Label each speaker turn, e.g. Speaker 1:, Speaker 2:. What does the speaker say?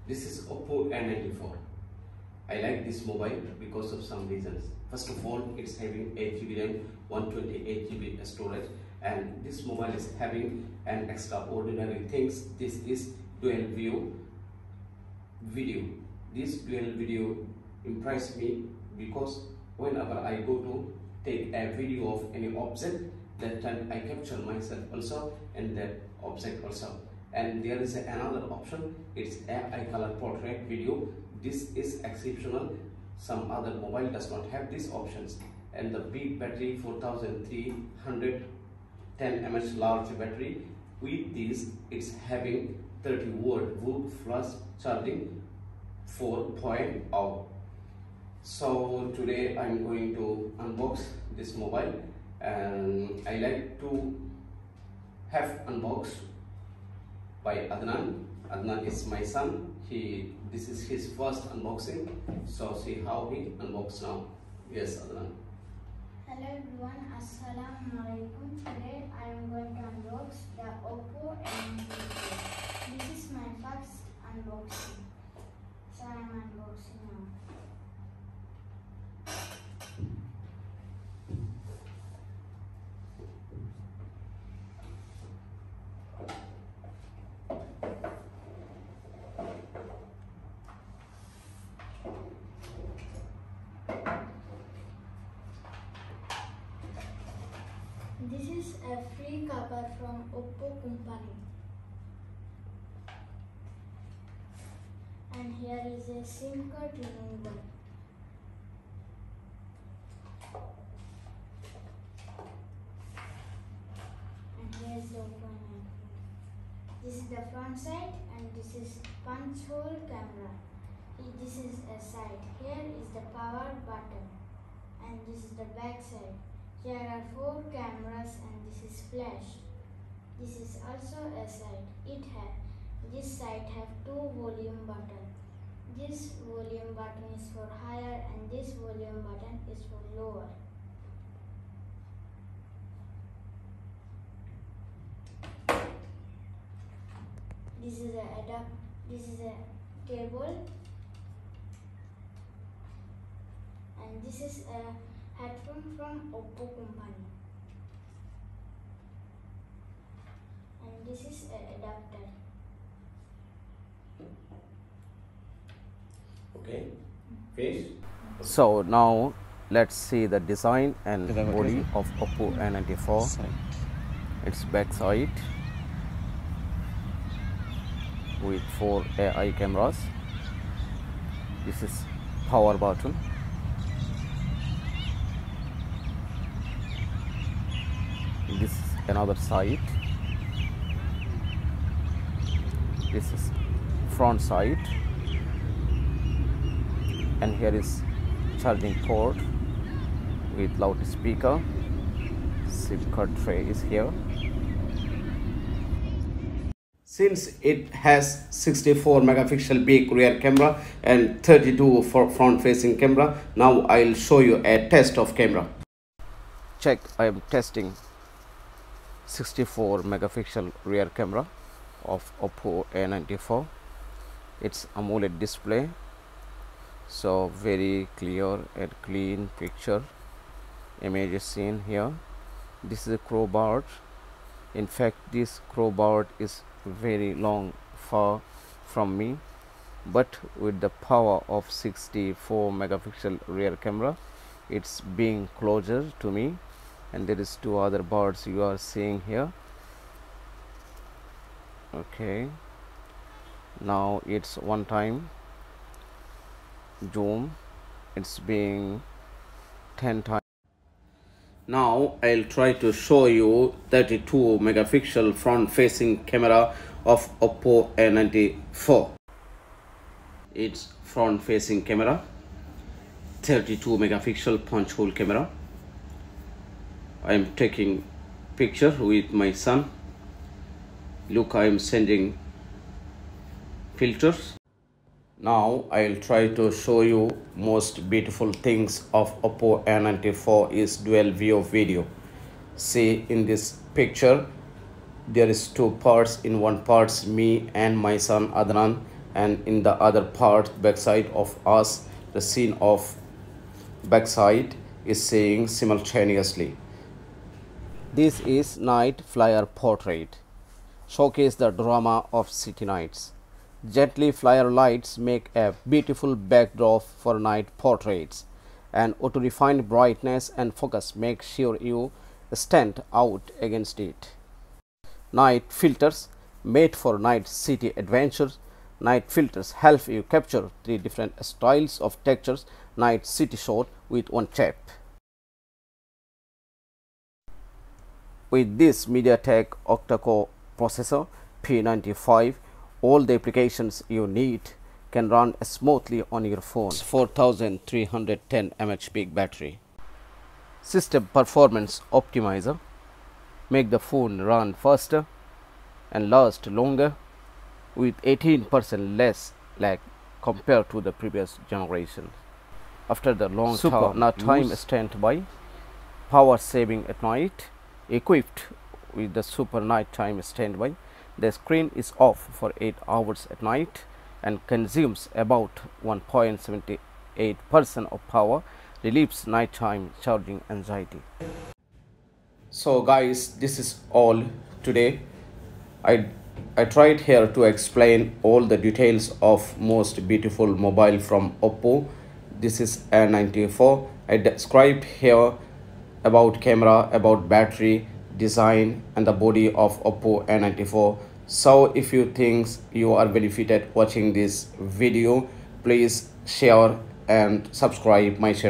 Speaker 1: This is Oppo A94. I like this mobile because of some reasons. First of all, it's having 8GB RAM, 128GB storage, and this mobile is having an extraordinary things. This is dual view video. This dual video impressed me because whenever I go to take a video of any object, that time I capture myself also and that object also. And there is another option, it's AI color portrait video. This is exceptional. Some other mobile does not have these options. And the big battery, 4310 mAh large battery. With this, it's having 30-watt wood flash charging 4.0. So today I'm going to unbox this mobile, and I like to have unboxed by Adnan. Adnan is my son. This is his first unboxing. So see how he unboxes now. Yes, Adnan.
Speaker 2: Hello everyone, Assalamualaikum. Today I am going to unbox the Oppo A94. This is my first unboxing. So I am unboxing now. This is a free cover from Oppo company, and here is a SIM card remover. And here is the Oppo A94. This is the front side, and this is punch hole camera. This is a side. Here is the power button, and this is the back side. Here are 4 cameras, and this is flash. This is also a side. This side have 2 volume button. This volume button is for higher, and this volume button is for lower. This is a cable, and this is a headphone from Oppo company, and this is an adapter.
Speaker 1: Okay, finish.
Speaker 3: So now let's see the design and body of Oppo A94. Its back side with 4 AI cameras. This is power button. This is another side. This is front side, and here is charging port with loudspeaker. SIM card tray is here. Since it has 64 megapixel big rear camera and 32 for front facing camera, now I'll show you a test of camera. Check, I am testing 64 megapixel rear camera of Oppo A94. It's AMOLED display, so very clear and clean picture image is seen here. This is a crowbar. In fact, this crowbar is very long, far from me, but with the power of 64 megapixel rear camera, it's being closer to me. And there is 2 other birds you are seeing here. Okay, now it's one time zoom, it's being 10 times. Now I'll try to show you 32 megapixel front facing camera of Oppo A94. It's front facing camera, 32 megapixel punch hole camera. I am taking picture with my son. Look, I am sending filters. Now I'll try to show you most beautiful things of Oppo A94 is dual view video. See, in this picture there is 2 parts. In one parts me and my son Adnan, and in the other part backside of us the scene of backside is seeing simultaneously. This is night flyer portrait. Showcase the drama of city nights. Gently flyer lights make a beautiful backdrop for night portraits, and auto refined brightness and focus make sure you stand out against it. Night filters made for night city adventures. Night filters help you capture 3 different styles of textures night city shot with one tap. With this Mediatek octa-core processor P95, all the applications you need can run smoothly on your phone. 4310 mAh peak battery. System performance optimizer make the phone run faster and last longer with 18% less lag compared to the previous generation. After the long nighttime standby, power saving at night, equipped with the super nighttime standby, the screen is off for 8 hours at night and consumes about 1.78% of power, relieves nighttime charging anxiety. So guys, this is all today. I tried here to explain all the details of most beautiful mobile from Oppo. This is A94. I described here about camera, about battery, design and the body of Oppo A94. So if you think you are benefited watching this video, please share and subscribe my channel.